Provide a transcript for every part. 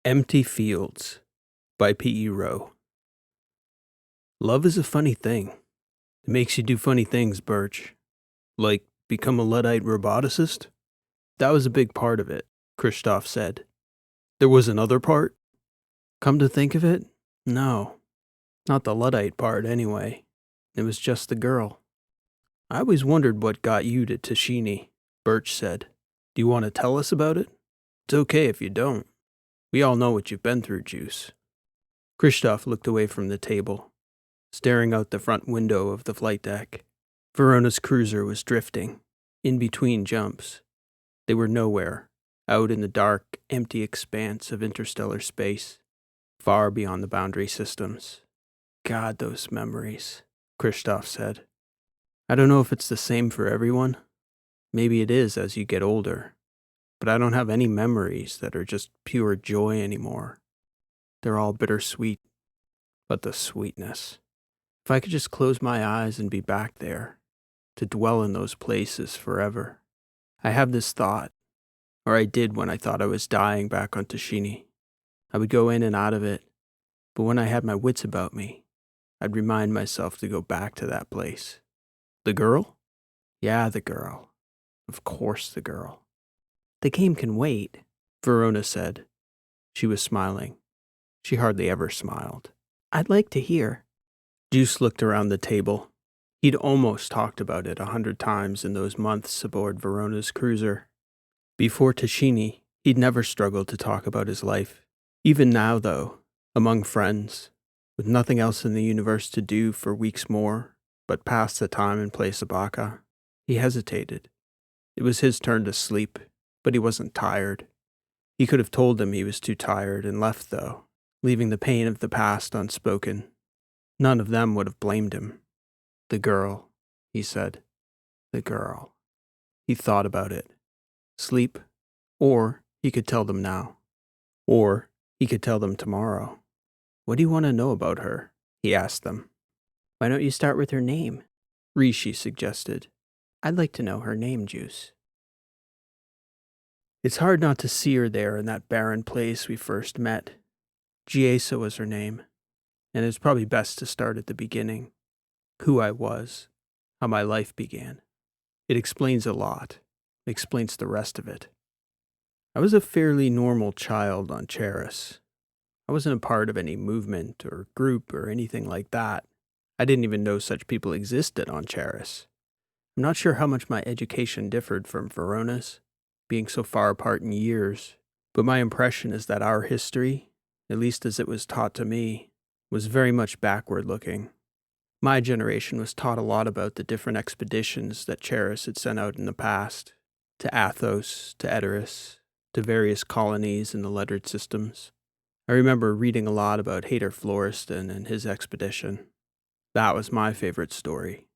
Empty Fields by P.E. Rowe. Love is a funny thing. It makes you do funny things, Birch. Like become a Luddite roboticist? That was a big part of it, Christoph said. There was another part? Come to think of it, no. Not the Luddite part, anyway. It was just the girl. I always wondered what got you to Tashini, Birch said. Do you want to tell us about it? It's okay if you don't. We all know what you've been through, Juice. Christoph looked away from the table, staring out the front window of the flight deck. Verona's cruiser was drifting, in between jumps. They were nowhere, out in the dark, empty expanse of interstellar space, far beyond the boundary systems. God, those memories, Christoph said. I don't know if it's the same for everyone. Maybe it is as you get older. But I don't have any memories that are just pure joy anymore. They're all bittersweet, but the sweetness. If I could just close my eyes and be back there, to dwell in those places forever. I have this thought, or I did when I thought I was dying back on Tashini. I would go in and out of it, but when I had my wits about me, I'd remind myself to go back to that place. The girl? Yeah, the girl. Of course the girl. The game can wait, Verona said. She was smiling. She hardly ever smiled. I'd like to hear. Juice looked around the table. He'd almost talked about it 100 times in those months aboard Verona's cruiser. Before Tashini, he'd never struggled to talk about his life. Even now, though, among friends, with nothing else in the universe to do for weeks more but pass the time and play Sabaka, he hesitated. It was his turn to sleep. But he wasn't tired. He could have told them he was too tired and left, though, leaving the pain of the past unspoken. None of them would have blamed him. The girl, he said. The girl. He thought about it. Sleep, or he could tell them now. Or he could tell them tomorrow. What do you want to know about her? He asked them. Why don't you start with her name? Rishi suggested. I'd like to know her name, Juice. It's hard not to see her there in that barren place we first met. Giesa was her name, and it's probably best to start at the beginning. Who I was, how my life began. It explains a lot. It explains the rest of it. I was a fairly normal child on Charis. I wasn't a part of any movement or group or anything like that. I didn't even know such people existed on Charis. I'm not sure how much my education differed from Verona's, being so far apart in years, but my impression is that our history, at least as it was taught to me, was very much backward-looking. My generation was taught a lot about the different expeditions that Charis had sent out in the past, to Athos, to Edoras, to various colonies in the lettered systems. I remember reading a lot about Hader Florestan and his expedition. That was my favorite story.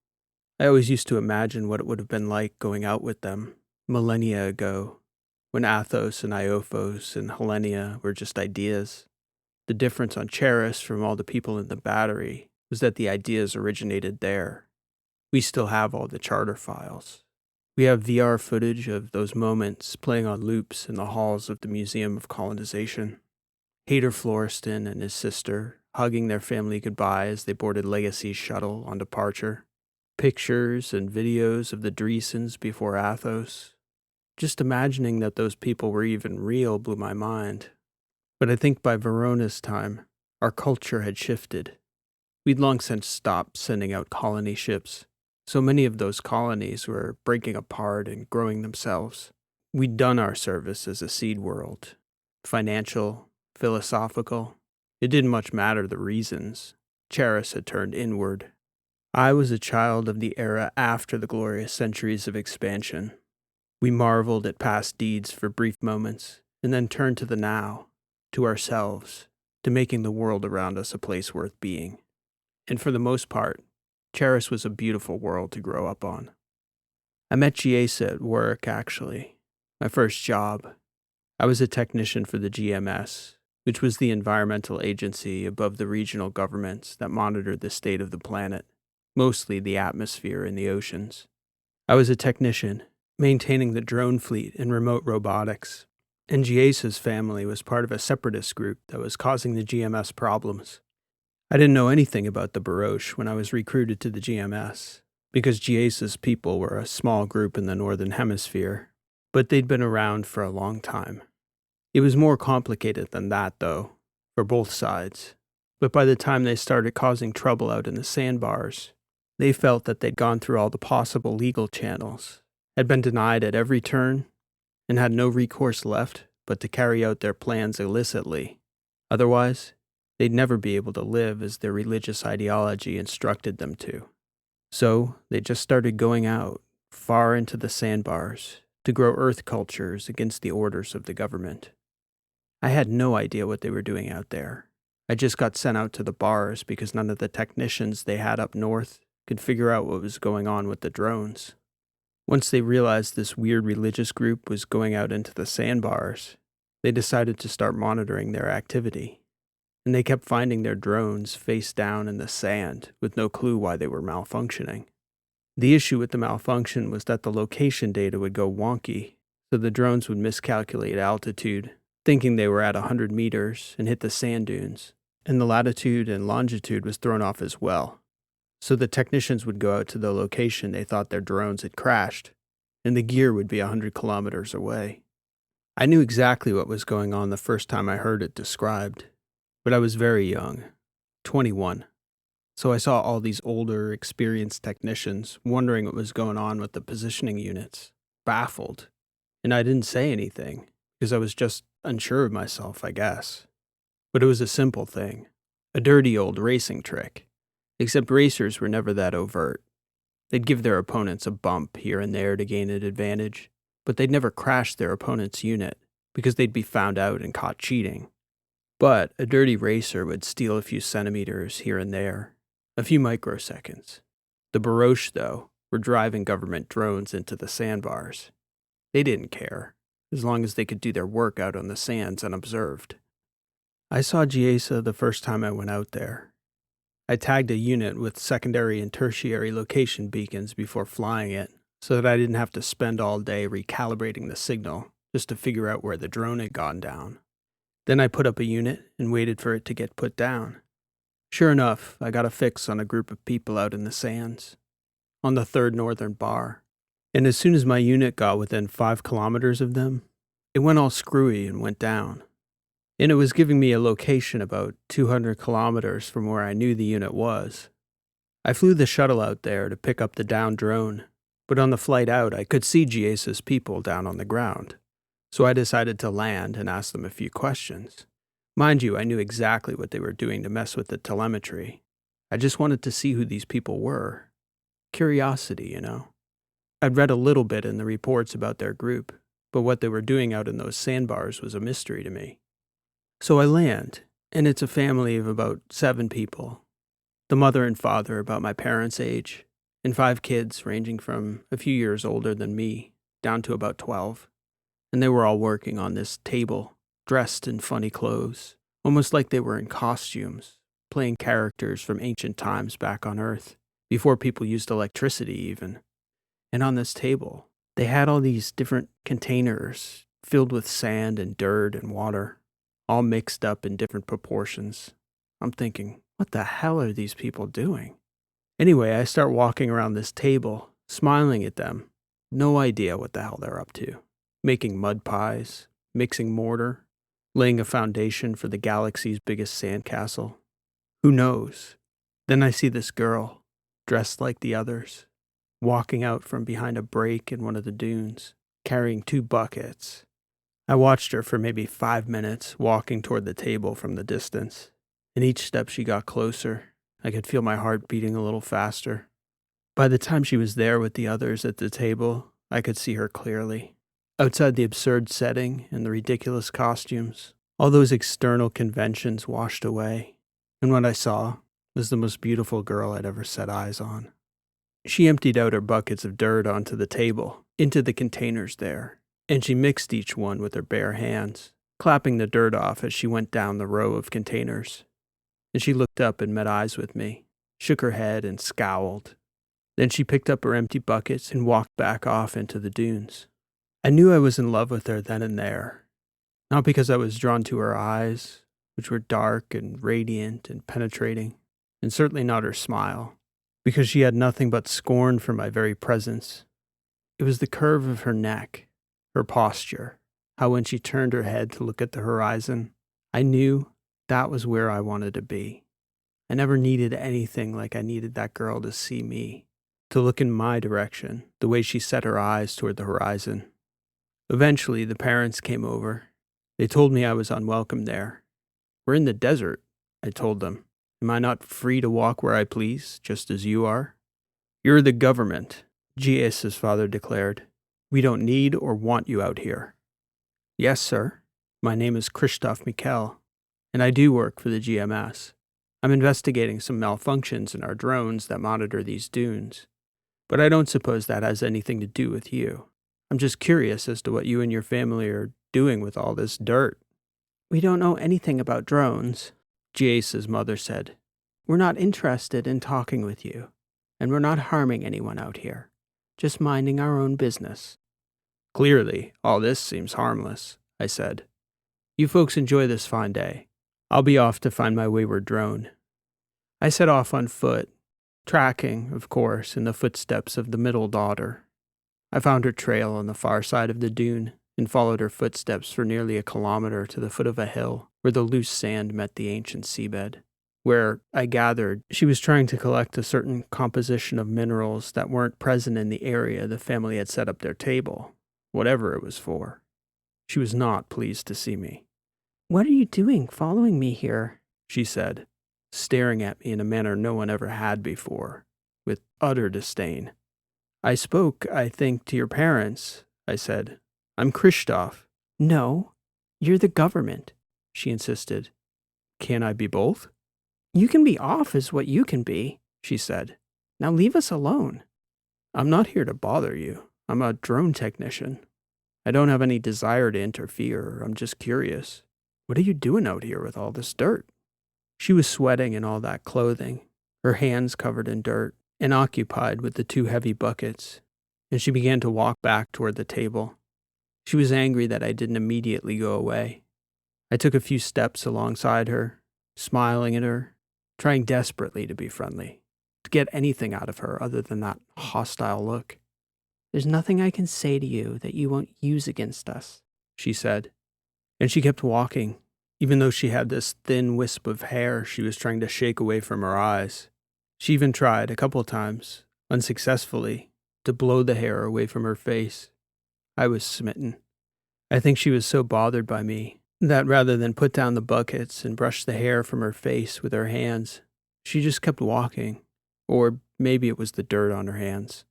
I always used to imagine what it would have been like going out with them, millennia ago, when Athos and Iophos and Hellenia were just ideas. The difference on Charis from all the people in the battery was that the ideas originated there. We still have all the charter files. We have VR footage of those moments playing on loops in the halls of the Museum of Colonization. Hader Florestan and his sister hugging their family goodbye as they boarded Legacy's shuttle on departure. Pictures and videos of the Dreesens before Athos. Just imagining that those people were even real blew my mind. But I think by Verona's time, our culture had shifted. We'd long since stopped sending out colony ships. So many of those colonies were breaking apart and growing themselves. We'd done our service as a seed world. Financial, philosophical. It didn't much matter the reasons. Charis had turned inward. I was a child of the era after the glorious centuries of expansion. We marveled at past deeds for brief moments, and then turned to the now, to ourselves, to making the world around us a place worth being. And for the most part, Charis was a beautiful world to grow up on. I met Giesa at work, actually. My first job. I was a technician for the GMS, which was the environmental agency above the regional governments that monitored the state of the planet, mostly the atmosphere and the oceans. I was a technician, maintaining the drone fleet and remote robotics, and Giesa's family was part of a separatist group that was causing the GMS problems. I didn't know anything about the Baroche when I was recruited to the GMS, because Giesa's people were a small group in the Northern Hemisphere, but they'd been around for a long time. It was more complicated than that, though, for both sides. But by the time they started causing trouble out in the sandbars, they felt that they'd gone through all the possible legal channels, had been denied at every turn, and had no recourse left but to carry out their plans illicitly. Otherwise, they'd never be able to live as their religious ideology instructed them to. So they just started going out, far into the sandbars, to grow earth cultures against the orders of the government. I had no idea what they were doing out there. I just got sent out to the bars because none of the technicians they had up north could figure out what was going on with the drones. Once they realized this weird religious group was going out into the sandbars, they decided to start monitoring their activity. And they kept finding their drones face down in the sand with no clue why they were malfunctioning. The issue with the malfunction was that the location data would go wonky, so the drones would miscalculate altitude, thinking they were at 100 meters and hit the sand dunes, and the latitude and longitude was thrown off as well. So the technicians would go out to the location they thought their drones had crashed, and the gear would be 100 kilometers away. I knew exactly what was going on the first time I heard it described, but I was very young, 21. So I saw all these older, experienced technicians wondering what was going on with the positioning units, baffled, and I didn't say anything because I was just unsure of myself, I guess. But it was a simple thing, a dirty old racing trick. Except racers were never that overt. They'd give their opponents a bump here and there to gain an advantage, but they'd never crash their opponent's unit because they'd be found out and caught cheating. But a dirty racer would steal a few centimeters here and there, a few microseconds. The Baroche, though, were driving government drones into the sandbars. They didn't care, as long as they could do their work out on the sands unobserved. I saw Giesa the first time I went out there. I tagged a unit with secondary and tertiary location beacons before flying it, so that I didn't have to spend all day recalibrating the signal just to figure out where the drone had gone down. Then I put up a unit and waited for it to get put down. Sure enough, I got a fix on a group of people out in the sands, on the 3rd Northern Bar, and as soon as my unit got within 5 kilometers of them, it went all screwy and went down. And it was giving me a location about 200 kilometers from where I knew the unit was. I flew the shuttle out there to pick up the downed drone, but on the flight out I could see Giesa's people down on the ground, so I decided to land and ask them a few questions. Mind you, I knew exactly what they were doing to mess with the telemetry. I just wanted to see who these people were. Curiosity, you know. I'd read a little bit in the reports about their group, but what they were doing out in those sandbars was a mystery to me. So I land, and it's a family of about 7 people. The mother and father about my parents' age, and 5 kids ranging from a few years older than me down to about 12. And they were all working on this table, dressed in funny clothes, almost like they were in costumes, playing characters from ancient times back on Earth, before people used electricity even. And on this table, they had all these different containers filled with sand and dirt and water, all mixed up in different proportions. I'm thinking, what the hell are these people doing? Anyway, I start walking around this table, smiling at them. No idea what the hell they're up to. Making mud pies, mixing mortar, laying a foundation for the galaxy's biggest sandcastle. Who knows? Then I see this girl, dressed like the others, walking out from behind a break in one of the dunes, carrying 2 buckets. I watched her for maybe 5 minutes, walking toward the table from the distance, and each step she got closer, I could feel my heart beating a little faster. By the time she was there with the others at the table, I could see her clearly. Outside the absurd setting and the ridiculous costumes, all those external conventions washed away, and what I saw was the most beautiful girl I'd ever set eyes on. She emptied out her buckets of dirt onto the table, into the containers there, and she mixed each one with her bare hands, clapping the dirt off as she went down the row of containers. And she looked up and met eyes with me, shook her head and scowled. Then she picked up her empty buckets and walked back off into the dunes. I knew I was in love with her then and there. Not because I was drawn to her eyes, which were dark and radiant and penetrating, and certainly not her smile, because she had nothing but scorn for my very presence. It was the curve of her neck, her posture, how when she turned her head to look at the horizon, I knew that was where I wanted to be. I never needed anything like I needed that girl to see me, to look in my direction, the way she set her eyes toward the horizon. Eventually, the parents came over. They told me I was unwelcome there. We're in the desert, I told them. Am I not free to walk where I please, just as you are? You're the government, G.S.'s father declared. We don't need or want you out here. Yes, sir. My name is Christoph Mikkel, and I do work for the GMS. I'm investigating some malfunctions in our drones that monitor these dunes. But I don't suppose that has anything to do with you. I'm just curious as to what you and your family are doing with all this dirt. We don't know anything about drones, Jace's mother said. We're not interested in talking with you, and we're not harming anyone out here, just minding our own business. Clearly, all this seems harmless, I said. You folks enjoy this fine day. I'll be off to find my wayward drone. I set off on foot, tracking, of course, in the footsteps of the middle daughter. I found her trail on the far side of the dune and followed her footsteps for nearly a kilometer to the foot of a hill where the loose sand met the ancient seabed, where, I gathered, she was trying to collect a certain composition of minerals that weren't present in the area the family had set up their table, whatever it was for. She was not pleased to see me. What are you doing following me here? She said, staring at me in a manner no one ever had before, with utter disdain. I spoke, I think, to your parents, I said. I'm Christoph. No, you're the government, she insisted. Can't I be both? You can be off is what you can be, she said. Now leave us alone. I'm not here to bother you. I'm a drone technician. I don't have any desire to interfere. I'm just curious. What are you doing out here with all this dirt? She was sweating in all that clothing, her hands covered in dirt, and occupied with the two heavy buckets, and she began to walk back toward the table. She was angry that I didn't immediately go away. I took a few steps alongside her, smiling at her, trying desperately to be friendly, to get anything out of her other than that hostile look. There's nothing I can say to you that you won't use against us, she said. And she kept walking, even though she had this thin wisp of hair she was trying to shake away from her eyes. She even tried a couple times, unsuccessfully, to blow the hair away from her face. I was smitten. I think she was so bothered by me that rather than put down the buckets and brush the hair from her face with her hands, she just kept walking, or maybe it was the dirt on her hands.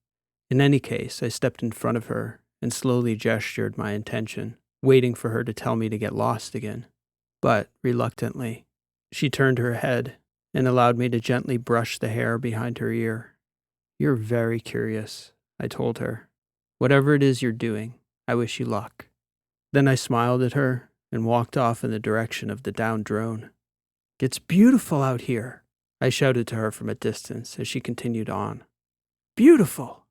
In any case, I stepped in front of her and slowly gestured my intention, waiting for her to tell me to get lost again. But, reluctantly, she turned her head and allowed me to gently brush the hair behind her ear. You're very curious, I told her. Whatever it is you're doing, I wish you luck. Then I smiled at her and walked off in the direction of the downed drone. It's beautiful out here, I shouted to her from a distance as she continued on. Beautiful!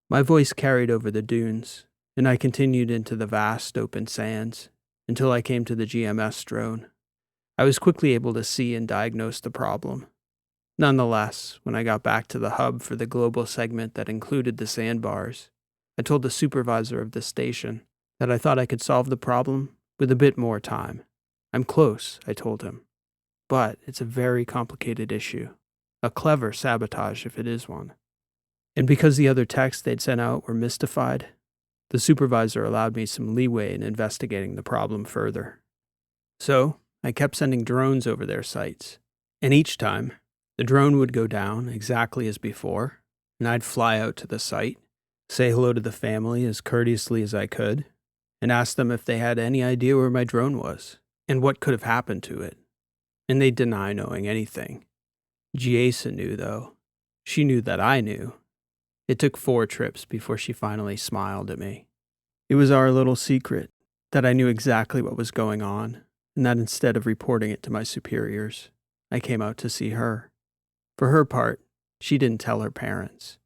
My voice carried over the dunes, and I continued into the vast open sands until I came to the GMS drone. I was quickly able to see and diagnose the problem. Nonetheless, when I got back to the hub for the global segment that included the sandbars, I told the supervisor of the station that I thought I could solve the problem with a bit more time. I'm close, I told him. But it's a very complicated issue. A clever sabotage if it is one. And because the other texts they'd sent out were mystified, the supervisor allowed me some leeway in investigating the problem further. So, I kept sending drones over their sites, and each time, the drone would go down exactly as before, and I'd fly out to the site, say hello to the family as courteously as I could, and ask them if they had any idea where my drone was, and what could have happened to it. And they'd deny knowing anything. Giesa knew, though. She knew that I knew. It took 4 trips before she finally smiled at me. It was our little secret, that I knew exactly what was going on, and that instead of reporting it to my superiors, I came out to see her. For her part, she didn't tell her parents.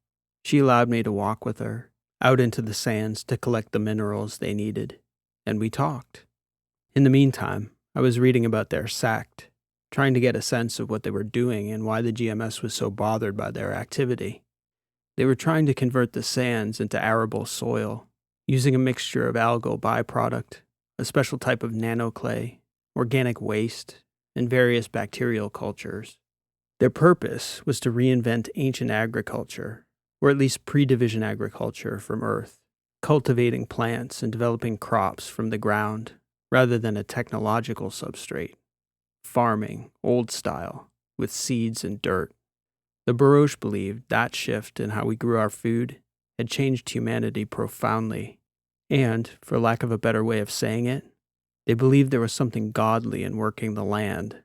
She allowed me to walk with her, out into the sands to collect the minerals they needed, and we talked. In the meantime, I was reading about their sect, trying to get a sense of what they were doing and why the GMS was so bothered by their activity. They were trying to convert the sands into arable soil, using a mixture of algal byproduct, a special type of nanoclay, organic waste, and various bacterial cultures. Their purpose was to reinvent ancient agriculture, or at least pre-division agriculture from Earth, cultivating plants and developing crops from the ground rather than a technological substrate, farming, old style, with seeds and dirt. The Baroche believed that shift in how we grew our food had changed humanity profoundly, and, for lack of a better way of saying it, they believed there was something godly in working the land.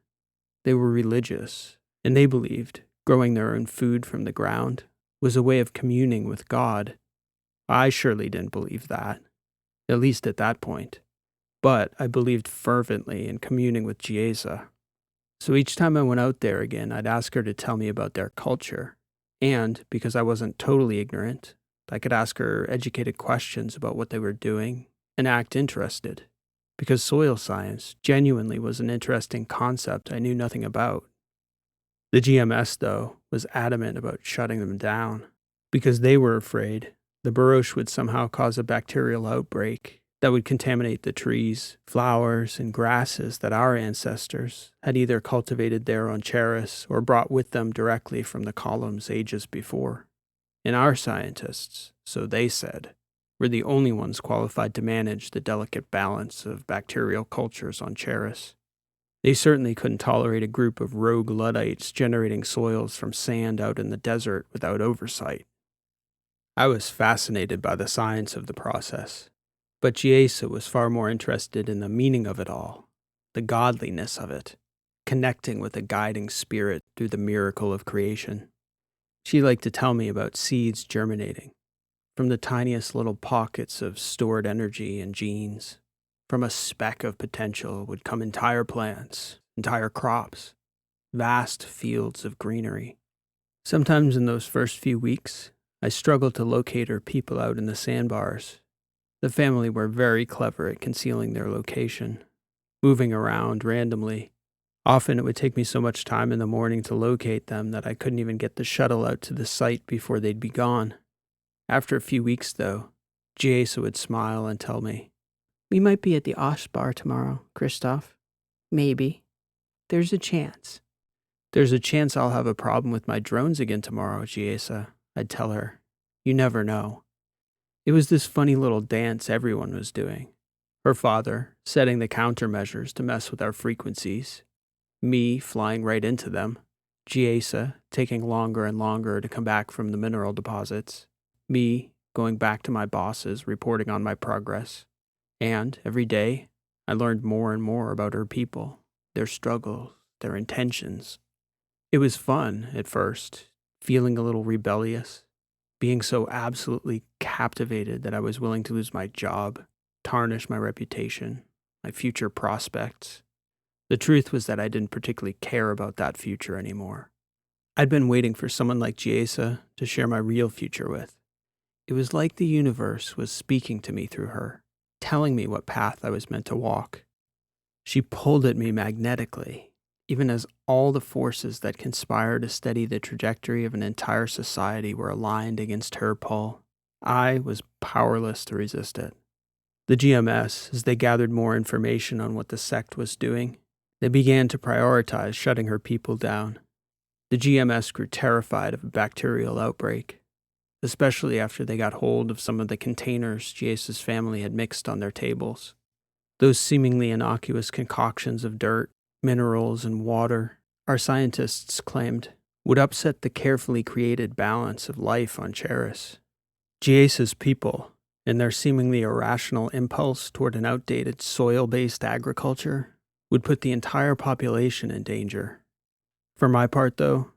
They were religious, and they believed growing their own food from the ground was a way of communing with God. I surely didn't believe that, at least at that point, but I believed fervently in communing with Giesa. So each time I went out there again, I'd ask her to tell me about their culture. And, because I wasn't totally ignorant, I could ask her educated questions about what they were doing and act interested. Because soil science genuinely was an interesting concept I knew nothing about. The GMS, though, was adamant about shutting them down, because they were afraid the Baroche would somehow cause a bacterial outbreak that would contaminate the trees, flowers, and grasses that our ancestors had either cultivated there on Charis or brought with them directly from the columns ages before. And our scientists, so they said, were the only ones qualified to manage the delicate balance of bacterial cultures on Charis. They certainly couldn't tolerate a group of rogue Luddites generating soils from sand out in the desert without oversight. I was fascinated by the science of the process, but Giesa was far more interested in the meaning of it all, the godliness of it, connecting with a guiding spirit through the miracle of creation. She liked to tell me about seeds germinating, from the tiniest little pockets of stored energy and genes. From a speck of potential would come entire plants, entire crops, vast fields of greenery. Sometimes in those first few weeks, I struggled to locate her people out in the sandbars. The family were very clever at concealing their location, moving around randomly. Often it would take me so much time in the morning to locate them that I couldn't even get the shuttle out to the site before they'd be gone. After a few weeks, though, Giesa would smile and tell me, "We might be at the Osh bar tomorrow, Christoph. Maybe. There's a chance." "There's a chance I'll have a problem with my drones again tomorrow, Giesa," I'd tell her. "You never know." It was this funny little dance everyone was doing. Her father setting the countermeasures to mess with our frequencies, me flying right into them, Giesa taking longer and longer to come back from the mineral deposits, me going back to my bosses reporting on my progress. And every day, I learned more and more about her people, their struggles, their intentions. It was fun at first, feeling a little rebellious, being so absolutely captivated that I was willing to lose my job, tarnish my reputation, my future prospects. The truth was that I didn't particularly care about that future anymore. I'd been waiting for someone like Giesa to share my real future with. It was like the universe was speaking to me through her, telling me what path I was meant to walk. She pulled at me magnetically, even as all the forces that conspire to steady the trajectory of an entire society were aligned against her pull. I was powerless to resist it. The GMS, as they gathered more information on what the sect was doing, they began to prioritize shutting her people down. The GMS grew terrified of a bacterial outbreak, especially after they got hold of some of the containers Giesa's family had mixed on their tables. Those seemingly innocuous concoctions of dirt, minerals, and water, our scientists claimed, would upset the carefully created balance of life on Charis. Giesa's people, in their seemingly irrational impulse toward an outdated soil-based agriculture, would put the entire population in danger. For my part, though,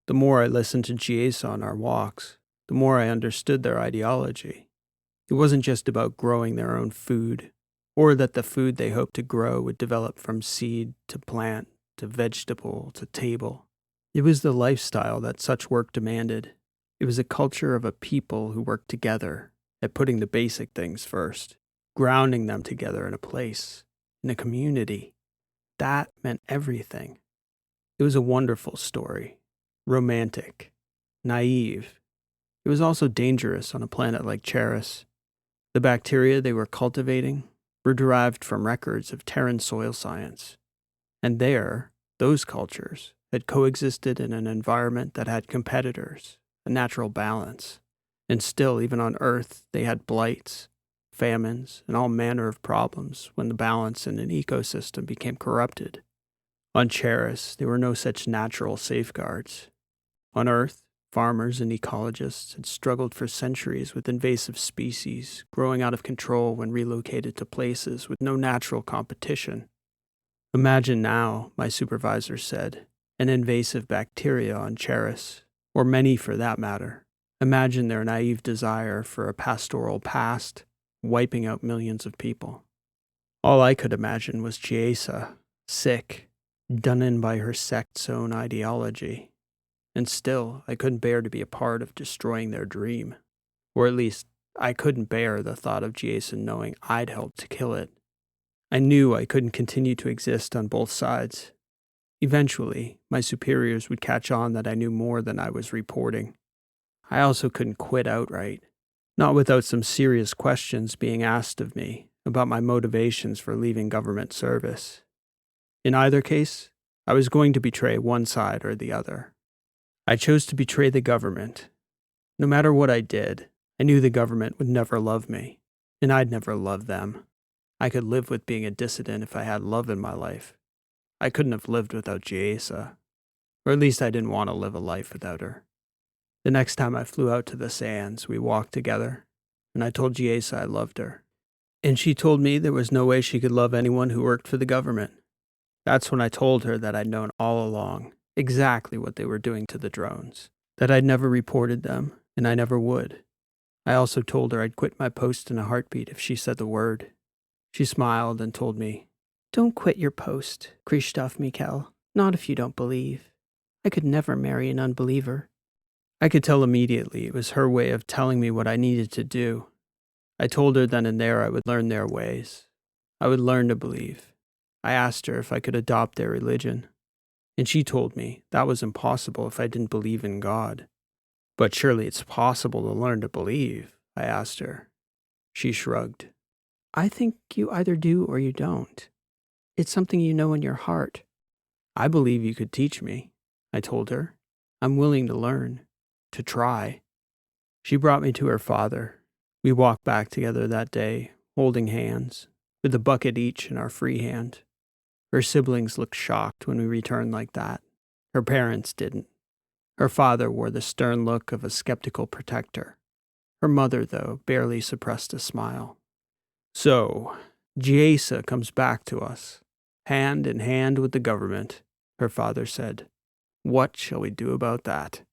the more I listened to Giesa on our walks, the more I understood their ideology. It wasn't just about growing their own food, or that the food they hoped to grow would develop from seed to plant to vegetable to table. It was the lifestyle that such work demanded. It was a culture of a people who worked together at putting the basic things first, grounding them together in a place, and a community. That meant everything. It was a wonderful story, romantic, naive. It was also dangerous on a planet like Charis. The bacteria they were cultivating were derived from records of Terran soil science. And there, those cultures had coexisted in an environment that had competitors, a natural balance. And still, even on Earth, they had blights, famines, and all manner of problems when the balance in an ecosystem became corrupted. On Charis, there were no such natural safeguards. On Earth, farmers and ecologists had struggled for centuries with invasive species growing out of control when relocated to places with no natural competition. Imagine now, my supervisor said, an invasive bacteria on Charis, or many for that matter. Imagine their naive desire for a pastoral past, wiping out millions of people. All I could imagine was Chiesa, sick, done in by her sect's own ideology. And still, I couldn't bear to be a part of destroying their dream. Or at least, I couldn't bear the thought of Jason knowing I'd helped to kill it. I knew I couldn't continue to exist on both sides. Eventually, my superiors would catch on that I knew more than I was reporting. I also couldn't quit outright, not without some serious questions being asked of me about my motivations for leaving government service. In either case, I was going to betray one side or the other. I chose to betray the government. No matter what I did, I knew the government would never love me, and I'd never love them. I could live with being a dissident if I had love in my life. I couldn't have lived without Giesa, or at least I didn't want to live a life without her. The next time I flew out to the sands, we walked together, and I told Giesa I loved her. And she told me there was no way she could love anyone who worked for the government. That's when I told her that I'd known all along exactly what they were doing to the drones, that I'd never reported them, and I never would. I also told her I'd quit my post in a heartbeat if she said the word. She smiled and told me, "Don't quit your post, Krzysztof Mikkel, not if you don't believe. I could never marry an unbeliever." I could tell immediately it was her way of telling me what I needed to do. I told her then and there I would learn their ways. I would learn to believe. I asked her if I could adopt their religion, and she told me that was impossible if I didn't believe in God. "But surely it's possible to learn to believe," I asked her. She shrugged. "I think you either do or you don't. It's something you know in your heart." "I believe you could teach me," I told her. "I'm willing to learn, to try." She brought me to her father. We walked back together that day, holding hands, with a bucket each in our free hand. Her siblings looked shocked when we returned like that. Her parents didn't. Her father wore the stern look of a skeptical protector. Her mother, though, barely suppressed a smile. "So, Giesa comes back to us, hand in hand with the government," her father said. "What shall we do about that?"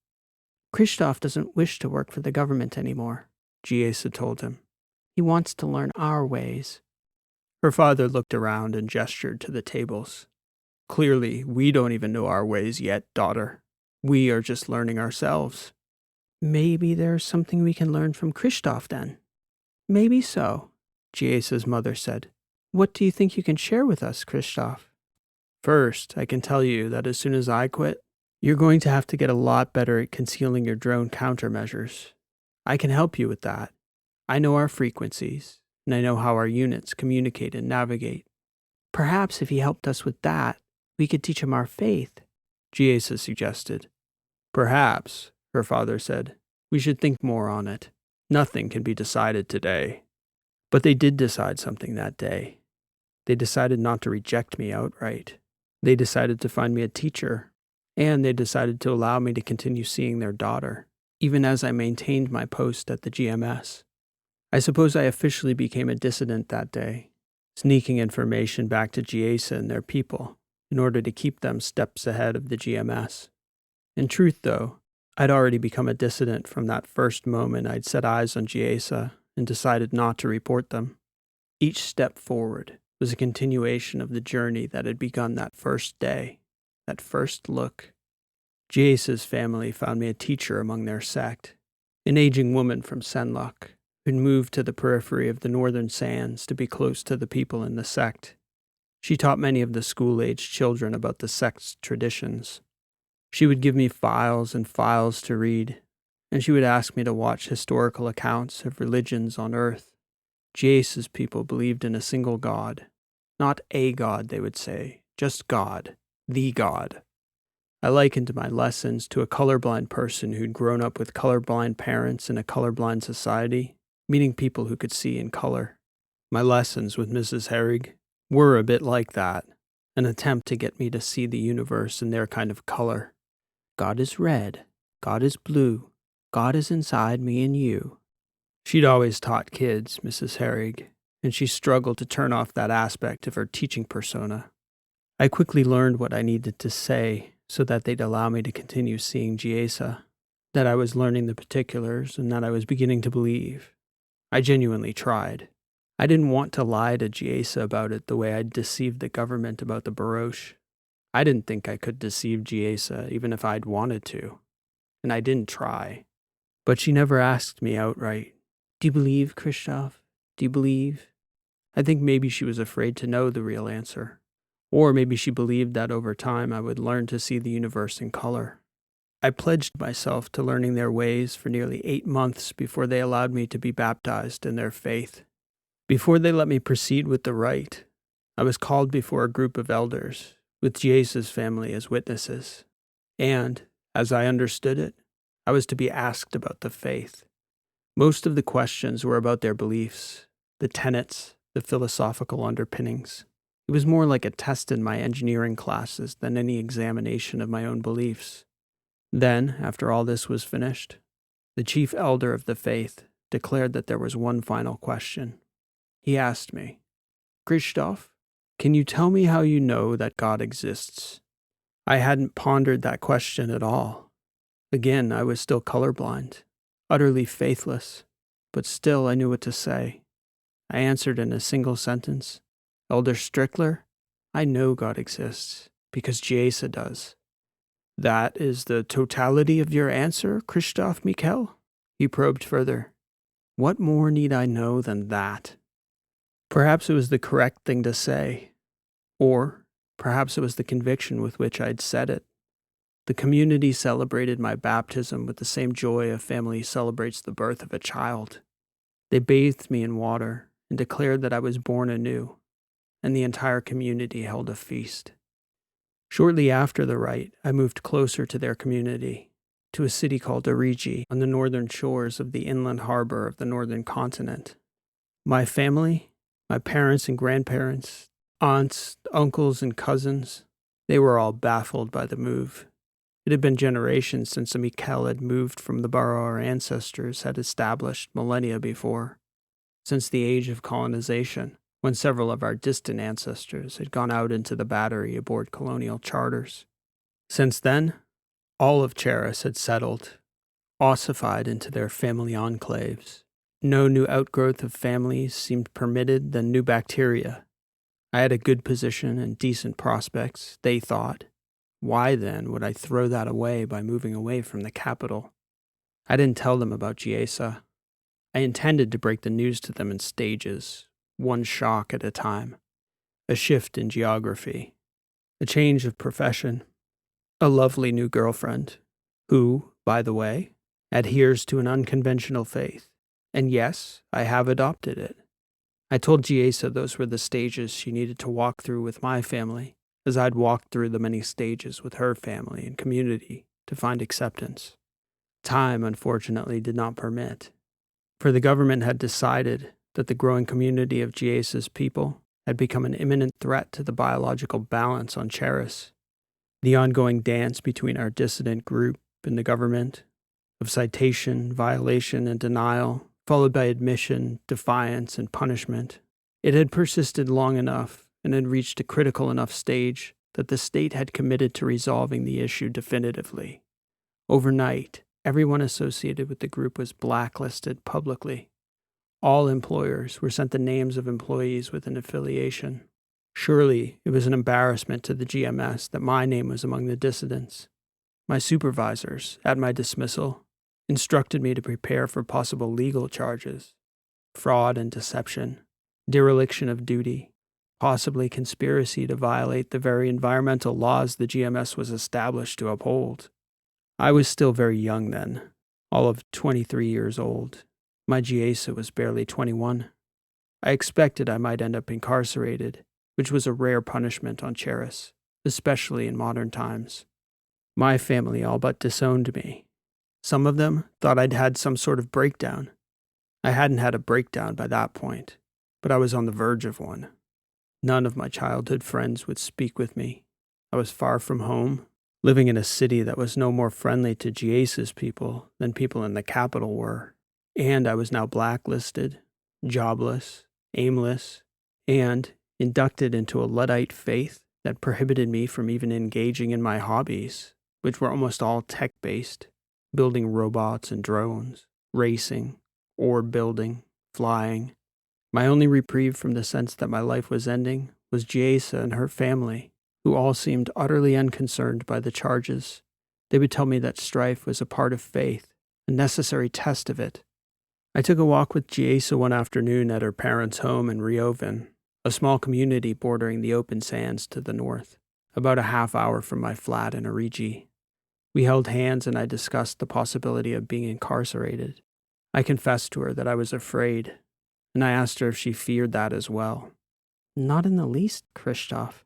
"Krzysztof doesn't wish to work for the government anymore," Giesa told him. "He wants to learn our ways." Her father looked around and gestured to the tables. "Clearly, we don't even know our ways yet, daughter. We are just learning ourselves." "Maybe there's something we can learn from Krzysztof then." "Maybe so," Giesa's mother said. "What do you think you can share with us, Krzysztof?" "First, I can tell you that as soon as I quit, you're going to have to get a lot better at concealing your drone countermeasures. I can help you with that. I know our frequencies, and I know how our units communicate and navigate." "Perhaps if he helped us with that, we could teach him our faith," Giesa suggested. "Perhaps," her father said. "We should think more on it. Nothing can be decided today." But they did decide something that day. They decided not to reject me outright. They decided to find me a teacher, and they decided to allow me to continue seeing their daughter, even as I maintained my post at the GMS. I suppose I officially became a dissident that day, sneaking information back to Giesa and their people in order to keep them steps ahead of the GMS. In truth, though, I'd already become a dissident from that first moment I'd set eyes on Giesa and decided not to report them. Each step forward was a continuation of the journey that had begun that first day, that first look. Giesa's family found me a teacher among their sect, an aging woman from Senluk, who'd moved to the periphery of the northern sands to be close to the people in the sect. She taught many of the school-aged children about the sect's traditions. She would give me files and files to read, and she would ask me to watch historical accounts of religions on Earth. Jace's people believed in a single God. Not a God, they would say, just God, the God. I likened my lessons to a colorblind person who'd grown up with colorblind parents in a colorblind society, meeting people who could see in color. My lessons with Mrs. Herrig were a bit like that, an attempt to get me to see the universe in their kind of color. God is red, God is blue, God is inside me and you. She'd always taught kids, Mrs. Herrig, and she struggled to turn off that aspect of her teaching persona. I quickly learned what I needed to say so that they'd allow me to continue seeing Giesa, that I was learning the particulars and that I was beginning to believe. I genuinely tried. I didn't want to lie to Giesa about it the way I'd deceived the government about the baroche. I didn't think I could deceive Giesa even if I'd wanted to, and I didn't try. But she never asked me outright, "Do you believe, Christoph? Do you believe?" I think maybe she was afraid to know the real answer. Or maybe she believed that over time I would learn to see the universe in color. I pledged myself to learning their ways for nearly 8 months before they allowed me to be baptized in their faith. Before they let me proceed with the rite, I was called before a group of elders, with Jace's family as witnesses. And, as I understood it, I was to be asked about the faith. Most of the questions were about their beliefs, the tenets, the philosophical underpinnings. It was more like a test in my engineering classes than any examination of my own beliefs. Then, after all this was finished, the chief elder of the faith declared that there was one final question. He asked me, "Christoph, can you tell me how you know that God exists?" I hadn't pondered that question at all. Again, I was still colorblind, utterly faithless, but still I knew what to say. I answered in a single sentence, "Elder Strickler, I know God exists, because Giesa does." "That is the totality of your answer, Christoph Michael?" He probed further. "What more need I know than that?" Perhaps it was the correct thing to say, or perhaps it was the conviction with which I'd said it. The community celebrated my baptism with the same joy a family celebrates the birth of a child. They bathed me in water and declared that I was born anew, and the entire community held a feast. Shortly after the rite, I moved closer to their community, to a city called Origi on the northern shores of the inland harbor of the northern continent. My family, my parents and grandparents, aunts, uncles, and cousins, they were all baffled by the move. It had been generations since a Mikel had moved from the borough our ancestors had established millennia before, since the age of colonization, when several of our distant ancestors had gone out into the battery aboard colonial charters. Since then, all of Charis had settled, ossified into their family enclaves. No new outgrowth of families seemed permitted than new bacteria. I had a good position and decent prospects, they thought. Why, then, would I throw that away by moving away from the capital? I didn't tell them about Giesa. I intended to break the news to them in stages, one shock at a time. A shift in geography, a change of profession, a lovely new girlfriend, who, by the way, adheres to an unconventional faith. And yes, I have adopted it. I told Giesa those were the stages she needed to walk through with my family, as I'd walked through the many stages with her family and community to find acceptance. Time, unfortunately, did not permit, for the government had decided that the growing community of Giesa's people had become an imminent threat to the biological balance on Charis. The ongoing dance between our dissident group and the government, of citation, violation, and denial, followed by admission, defiance, and punishment. It had persisted long enough and had reached a critical enough stage that the state had committed to resolving the issue definitively. Overnight, everyone associated with the group was blacklisted publicly. All employers were sent the names of employees with an affiliation. Surely it was an embarrassment to the GMS that my name was among the dissidents. My supervisors, at my dismissal, instructed me to prepare for possible legal charges, fraud and deception, dereliction of duty, possibly conspiracy to violate the very environmental laws the GMS was established to uphold. I was still very young then, all of 23 years old. My GASA was barely 21. I expected I might end up incarcerated, which was a rare punishment on Cheris, especially in modern times. My family all but disowned me. Some of them thought I'd had some sort of breakdown. I hadn't had a breakdown by that point, but I was on the verge of one. None of my childhood friends would speak with me. I was far from home, living in a city that was no more friendly to GASA's people than people in the capital were. And I was now blacklisted, jobless, aimless, and inducted into a Luddite faith that prohibited me from even engaging in my hobbies, which were almost all tech-based, building robots and drones, racing, orb building, flying. My only reprieve from the sense that my life was ending was GASA and her family, who all seemed utterly unconcerned by the charges. They would tell me that strife was a part of faith, a necessary test of it. I took a walk with GASA one afternoon at her parents' home in Rioven, a small community bordering the open sands to the north, about a half hour from my flat in Origi. We held hands and I discussed the possibility of being incarcerated. I confessed to her that I was afraid, and I asked her if she feared that as well. "Not in the least, Christoph.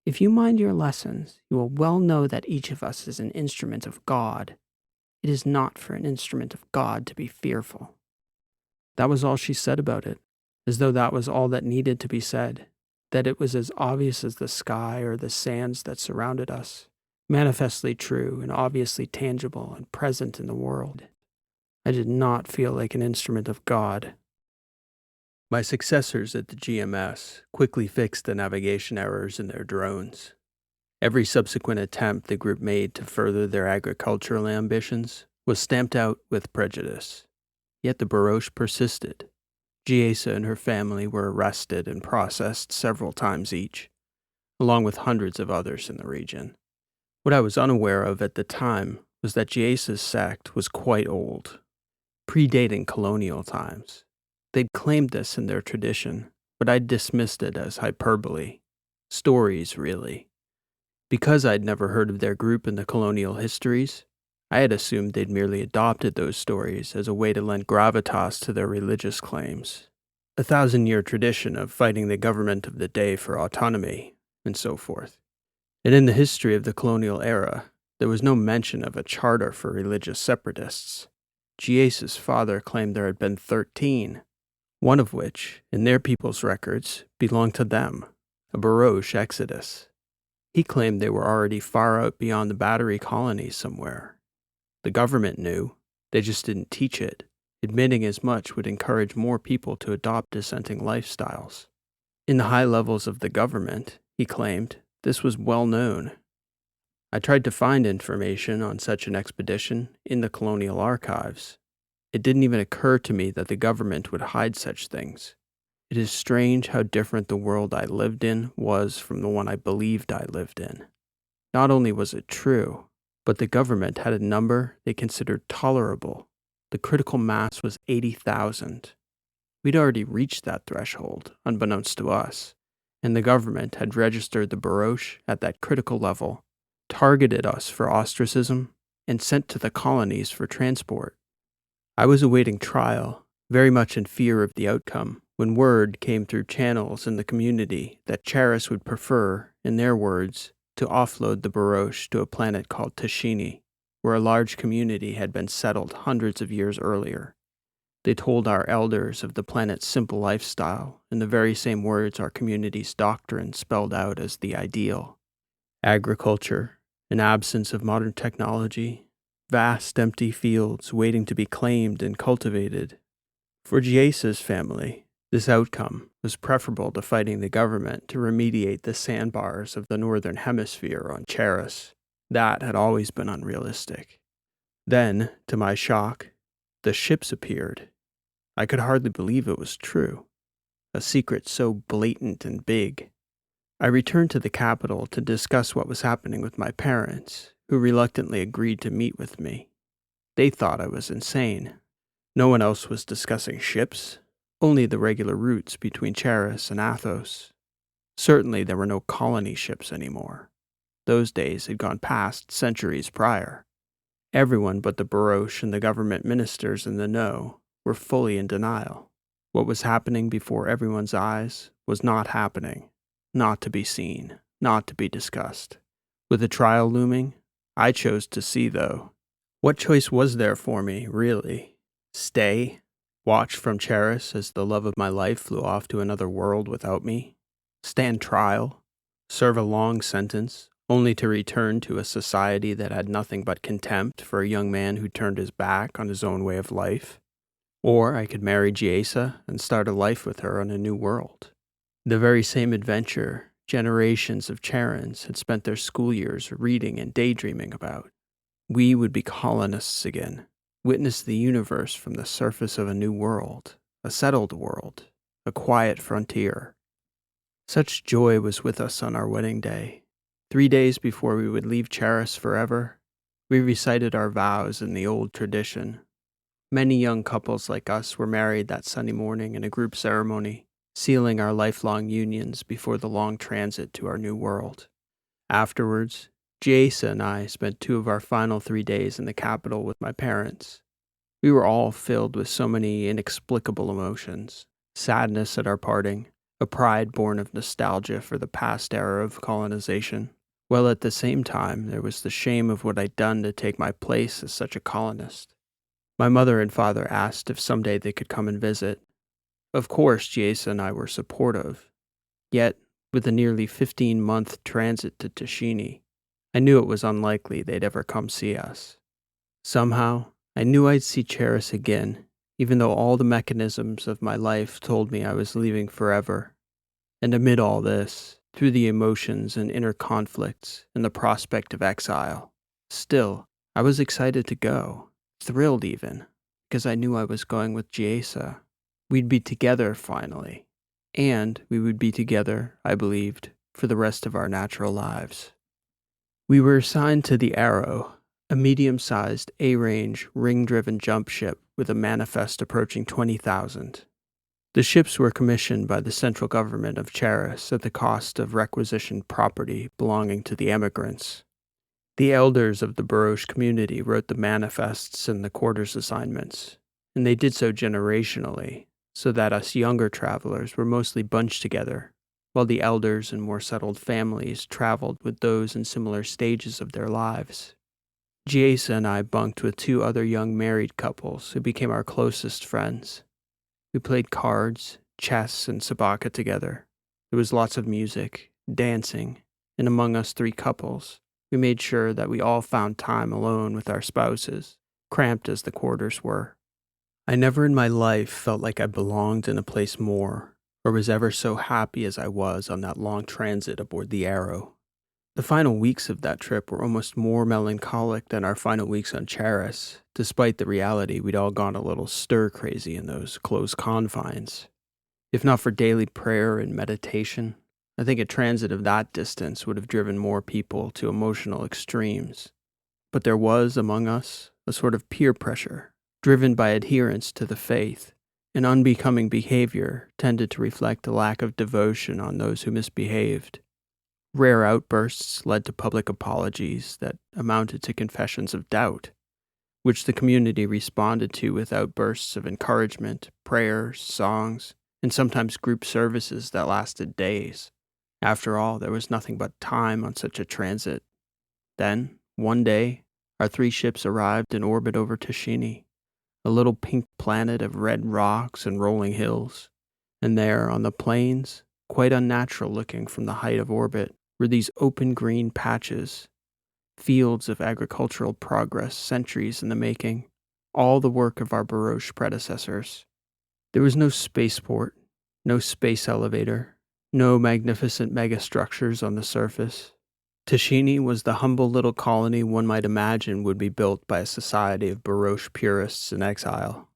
If you mind your lessons, you will well know that each of us is an instrument of God. It is not for an instrument of God to be fearful." That was all she said about it, as though that was all that needed to be said, that it was as obvious as the sky or the sands that surrounded us, manifestly true and obviously tangible and present in the world. I did not feel like an instrument of God. My successors at the GMS quickly fixed the navigation errors in their drones. Every subsequent attempt the group made to further their agricultural ambitions was stamped out with prejudice. Yet the barouche persisted. GASA and her family were arrested and processed several times each, along with hundreds of others in the region. What I was unaware of at the time was that GASA's sect was quite old, predating colonial times. They'd claimed this in their tradition, but I'd dismissed it as hyperbole. Stories, really. Because I'd never heard of their group in the colonial histories, I had assumed they'd merely adopted those stories as a way to lend gravitas to their religious claims. A 1,000-year tradition of fighting the government of the day for autonomy, and so forth. And in the history of the colonial era, there was no mention of a charter for religious separatists. GASA's father claimed there had been 13, one of which, in their people's records, belonged to them, a barouche exodus. He claimed they were already far out beyond the battery colonies somewhere. The government knew, they just didn't teach it. Admitting as much would encourage more people to adopt dissenting lifestyles. In the high levels of the government, he claimed, this was well known. I tried to find information on such an expedition in the colonial archives. It didn't even occur to me that the government would hide such things. It is strange how different the world I lived in was from the one I believed I lived in. Not only was it true, but the government had a number they considered tolerable. The critical mass was 80,000. We'd already reached that threshold, unbeknownst to us, and the government had registered the barouche at that critical level, targeted us for ostracism, and sent to the colonies for transport. I was awaiting trial, very much in fear of the outcome, when word came through channels in the community that Charis would prefer, in their words, to offload the barouche to a planet called Tashini, where a large community had been settled hundreds of years earlier. They told our elders of the planet's simple lifestyle in the very same words our community's doctrine spelled out as the ideal. Agriculture, an absence of modern technology, vast empty fields waiting to be claimed and cultivated. For GASA's family, this outcome was preferable to fighting the government to remediate the sandbars of the northern hemisphere on Charis. That had always been unrealistic. Then, to my shock, the ships appeared. I could hardly believe it was true. A secret so blatant and big. I returned to the capital to discuss what was happening with my parents, who reluctantly agreed to meet with me. They thought I was insane. No one else was discussing ships, only the regular routes between Charis and Athos. Certainly there were no colony ships anymore. Those days had gone past centuries prior. Everyone but the baroche and the government ministers in the know were fully in denial. What was happening before everyone's eyes was not happening, not to be seen, not to be discussed. With the trial looming, I chose to see, though. What choice was there for me, really? Stay? Watch from Charis as the love of my life flew off to another world without me? Stand trial? Serve a long sentence, only to return to a society that had nothing but contempt for a young man who turned his back on his own way of life? Or I could marry Giesa and start a life with her on a new world. The very same adventure generations of Charons had spent their school years reading and daydreaming about. We would be colonists again, witness the universe from the surface of a new world, a settled world, a quiet frontier. Such joy was with us on our wedding day. 3 days before we would leave Charis forever, we recited our vows in the old tradition. Many young couples like us were married that Sunday morning in a group ceremony, sealing our lifelong unions before the long transit to our new world. Afterwards, Giesa and I spent 2 of our final 3 days in the capital with my parents. We were all filled with so many inexplicable emotions: sadness at our parting, a pride born of nostalgia for the past era of colonization, while at the same time there was the shame of what I'd done to take my place as such a colonist. My mother and father asked if someday they could come and visit. Of course, Giesa and I were supportive. Yet, with a nearly 15-month transit to Tashini, I knew it was unlikely they'd ever come see us. Somehow, I knew I'd see Charis again, even though all the mechanisms of my life told me I was leaving forever. And amid all this, through the emotions and inner conflicts and the prospect of exile, still, I was excited to go, thrilled even, because I knew I was going with Giesa. We'd be together finally, and we would be together, I believed, for the rest of our natural lives. We were assigned to the Arrow, a medium-sized A-range, ring-driven jump ship with a manifest approaching 20,000. The ships were commissioned by the central government of Charis at the cost of requisitioned property belonging to the emigrants. The elders of the baroche community wrote the manifests and the quarters assignments, and they did so generationally, so that us younger travelers were mostly bunched together, while the elders and more settled families traveled with those in similar stages of their lives. Giesa and I bunked with 2 other young married couples who became our closest friends. We played cards, chess, and sabaka together. There was lots of music, dancing, and among us 3 couples, we made sure that we all found time alone with our spouses, cramped as the quarters were. I never in my life felt like I belonged in a place more, or was ever so happy as I was on that long transit aboard the Arrow. The final weeks of that trip were almost more melancholic than our final weeks on Charis, despite the reality we'd all gone a little stir-crazy in those close confines. If not for daily prayer and meditation, I think a transit of that distance would have driven more people to emotional extremes. But there was, among us, a sort of peer pressure, driven by adherence to the faith, and unbecoming behavior tended to reflect a lack of devotion on those who misbehaved. Rare outbursts led to public apologies that amounted to confessions of doubt, which the community responded to with outbursts of encouragement, prayers, songs, and sometimes group services that lasted days. After all, there was nothing but time on such a transit. Then, one day, our 3 ships arrived in orbit over Tashini, a little pink planet of red rocks and rolling hills. And there, on the plains, quite unnatural looking from the height of orbit, were these open green patches, fields of agricultural progress centuries in the making, all the work of our baroche predecessors. There was no spaceport, no space elevator, no magnificent megastructures on the surface. Tashini was the humble little colony one might imagine would be built by a society of baroche purists in exile.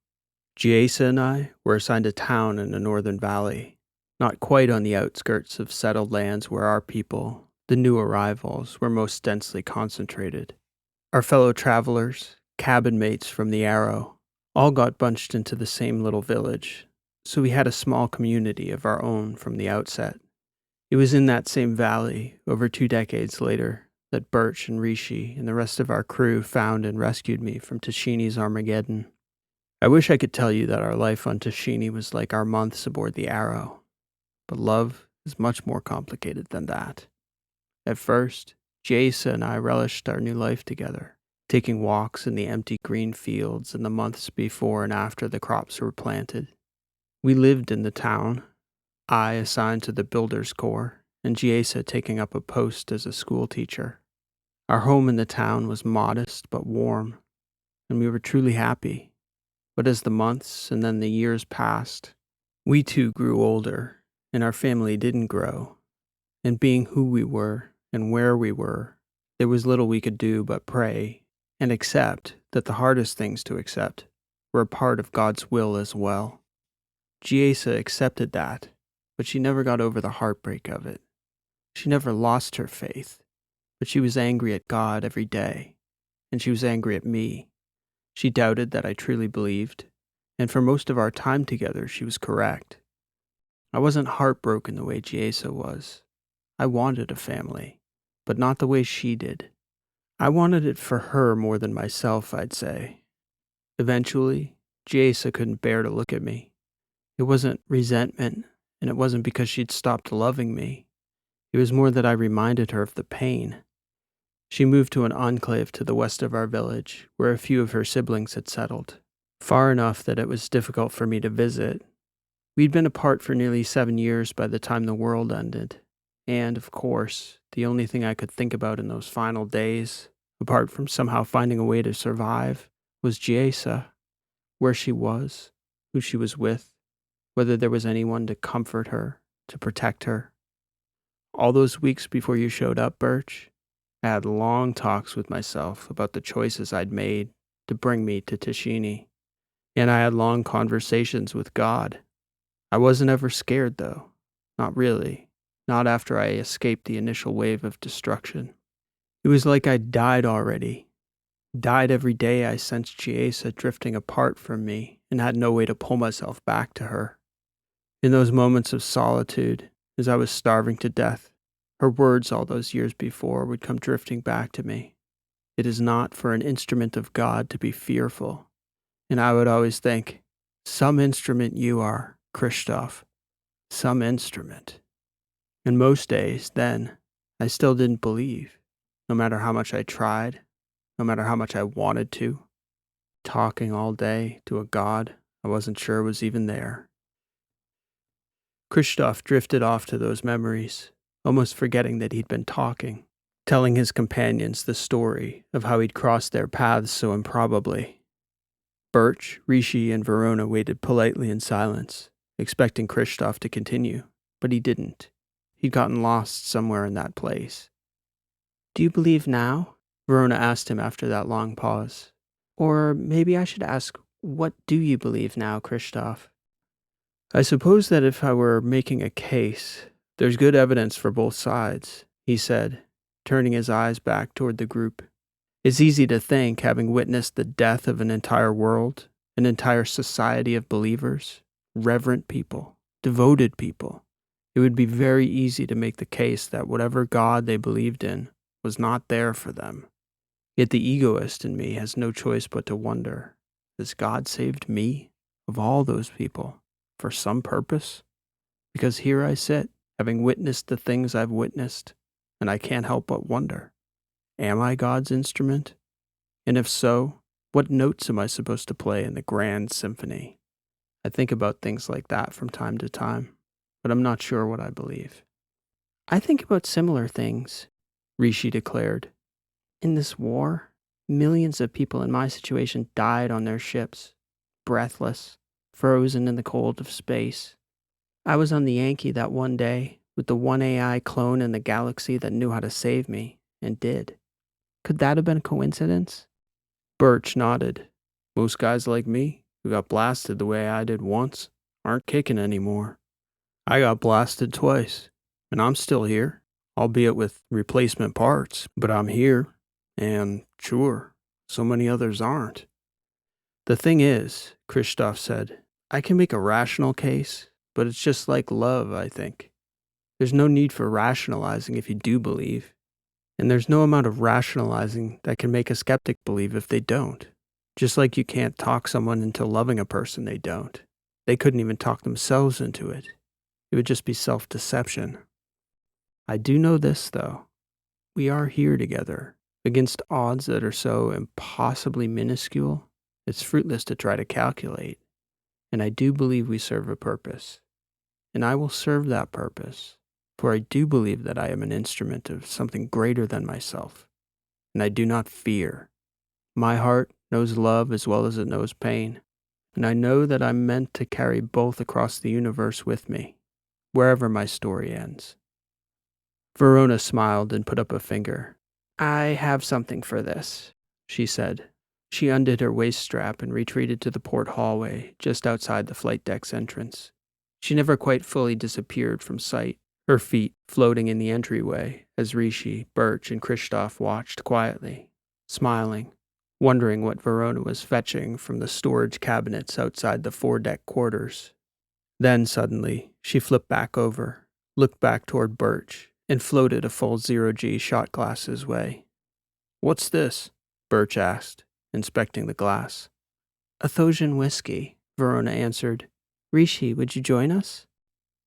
Giesa and I were assigned a town in the northern valley, not quite on the outskirts of settled lands where our people, the new arrivals, were most densely concentrated. Our fellow travelers, cabin mates from the Arrow, all got bunched into the same little village, so we had a small community of our own from the outset. It was in that same valley, over 2 decades later, that Birch and Rishi and the rest of our crew found and rescued me from Tashini's Armageddon. I wish I could tell you that our life on Tashini was like our months aboard the Arrow, but love is much more complicated than that. At first, Jaisa and I relished our new life together, taking walks in the empty green fields in the months before and after the crops were planted. We lived in the town, I assigned to the Builders Corps, and Jaisa taking up a post as a school teacher. Our home in the town was modest but warm, and we were truly happy. But as the months and then the years passed, we too grew older, and our family didn't grow. And being who we were and where we were, there was little we could do but pray and accept that the hardest things to accept were a part of God's will as well. Jaisa accepted that, but she never got over the heartbreak of it. She never lost her faith, but she was angry at God every day, and she was angry at me. She doubted that I truly believed, and for most of our time together, she was correct. I wasn't heartbroken the way Jaisa was. I wanted a family, but not the way she did. I wanted it for her more than myself, I'd say. Eventually, Jaisa couldn't bear to look at me. It wasn't resentment, and it wasn't because she'd stopped loving me. It was more that I reminded her of the pain. She moved to an enclave to the west of our village, where a few of her siblings had settled, far enough that it was difficult for me to visit. We'd been apart for nearly 7 years by the time the world ended, and, of course, the only thing I could think about in those final days, apart from somehow finding a way to survive, was Jaisa, where she was, who she was with, whether there was anyone to comfort her, to protect her. All those weeks before you showed up, Birch, I had long talks with myself about the choices I'd made to bring me to Tashini, and I had long conversations with God. I wasn't ever scared, though. Not really. Not after I escaped the initial wave of destruction. It was like I'd died already. Died every day I sensed Jaisa drifting apart from me and had no way to pull myself back to her. In those moments of solitude, as I was starving to death, her words all those years before would come drifting back to me. It is not for an instrument of God to be fearful. And I would always think, some instrument you are, Christoph. Some instrument. And most days, then, I still didn't believe, no matter how much I tried, no matter how much I wanted to. Talking all day to a God I wasn't sure was even there. Christoph drifted off to those memories, almost forgetting that he'd been talking, telling his companions the story of how he'd crossed their paths so improbably. Birch, Rishi, and Verona waited politely in silence, expecting Christoph to continue, but he didn't. He'd gotten lost somewhere in that place. "Do you believe now?" Verona asked him after that long pause. "Or maybe I should ask, what do you believe now, Christoph?" "I suppose that if I were making a case, there's good evidence for both sides," he said, turning his eyes back toward the group. "It's easy to think, having witnessed the death of an entire world, an entire society of believers, reverent people, devoted people, it would be very easy to make the case that whatever God they believed in was not there for them. Yet the egoist in me has no choice but to wonder, has God saved me, of all those people, for some purpose? Because here I sit, having witnessed the things I've witnessed, and I can't help but wonder, am I God's instrument? And if so, what notes am I supposed to play in the grand symphony? I think about things like that from time to time, but I'm not sure what I believe." "I think about similar things," Rishi declared. "In this war, millions of people in my situation died on their ships, breathless, frozen in the cold of space. I was on the Yankee that one day, with the one AI clone in the galaxy that knew how to save me, and did. Could that have been coincidence?" Birch nodded. "Most guys like me, who got blasted the way I did once, aren't kicking anymore. I got blasted twice, and I'm still here, albeit with replacement parts, but I'm here, and sure, so many others aren't." "The thing is," Christoph said, "I can make a rational case, but it's just like love, I think. There's no need for rationalizing if you do believe. And there's no amount of rationalizing that can make a skeptic believe if they don't. Just like you can't talk someone into loving a person they don't. They couldn't even talk themselves into it. It would just be self-deception. I do know this, though. We are here together, against odds that are so impossibly minuscule, it's fruitless to try to calculate. And I do believe we serve a purpose. And I will serve that purpose, for I do believe that I am an instrument of something greater than myself. And I do not fear. My heart knows love as well as it knows pain. And I know that I'm meant to carry both across the universe with me, wherever my story ends. Verona smiled and put up a finger. I have something for this, she said. She undid her waist strap and retreated to the port hallway just outside the flight deck's entrance. She never quite fully disappeared from sight, her feet floating in the entryway as Rishi, Birch, and Kristoff watched quietly, smiling, wondering what Verona was fetching from the storage cabinets outside the foredeck quarters. Then suddenly, she flipped back over, looked back toward Birch, and floated a full 0G shot glass his way. "What's this?" Birch asked, inspecting the glass. "A Thosian whiskey," Verona answered. "Rishi, would you join us?"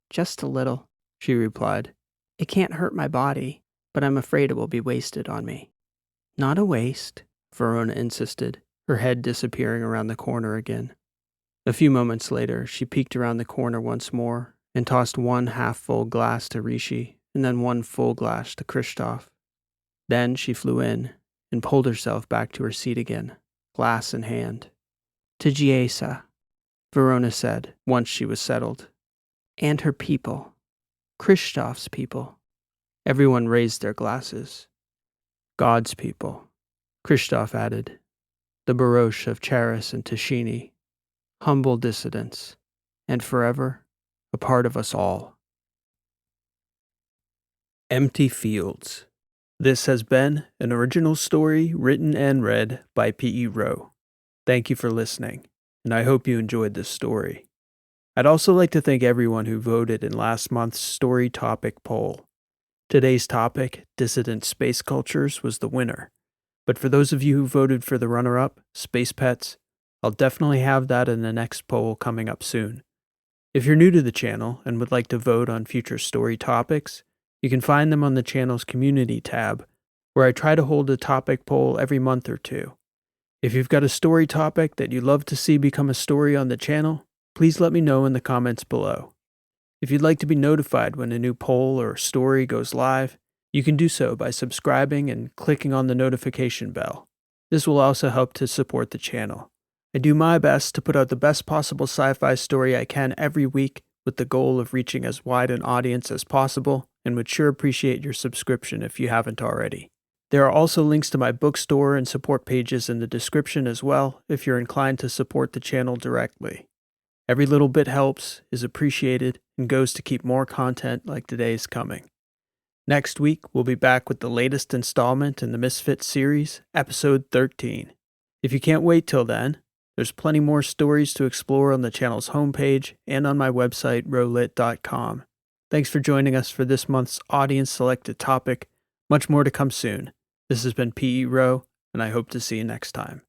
"Just a little," she replied. "It can't hurt my body, but I'm afraid it will be wasted on me." "Not a waste," Verona insisted, her head disappearing around the corner again. A few moments later, she peeked around the corner once more and tossed one half-full glass to Rishi and then one full glass to Kristoff. Then she flew in and pulled herself back to her seat again, glass in hand. "To Giesa," Verona said once she was settled. "And her people. Kristoff's people." Everyone raised their glasses. "God's people," Kristoff added. "The Baroche of Charis and Tashini. Humble dissidents, and forever a part of us all." Empty Fields. This has been an original story written and read by P.E. Rowe. Thank you for listening, and I hope you enjoyed this story. I'd also like to thank everyone who voted in last month's story topic poll. Today's topic, Dissident Space Cultures, was the winner. But for those of you who voted for the runner-up, Space Pets, I'll definitely have that in the next poll coming up soon. If you're new to the channel and would like to vote on future story topics, you can find them on the channel's community tab, where I try to hold a topic poll every month or two. If you've got a story topic that you'd love to see become a story on the channel, please let me know in the comments below. If you'd like to be notified when a new poll or story goes live, you can do so by subscribing and clicking on the notification bell. This will also help to support the channel. I do my best to put out the best possible sci-fi story I can every week with the goal of reaching as wide an audience as possible, and would sure appreciate your subscription if you haven't already. There are also links to my bookstore and support pages in the description as well if you're inclined to support the channel directly. Every little bit helps, is appreciated, and goes to keep more content like today's coming. Next week, we'll be back with the latest installment in the Misfits series, episode 13. If you can't wait till then, there's plenty more stories to explore on the channel's homepage and on my website, rowelit.com. Thanks for joining us for this month's audience-selected topic. Much more to come soon. This has been P.E. Rowe, and I hope to see you next time.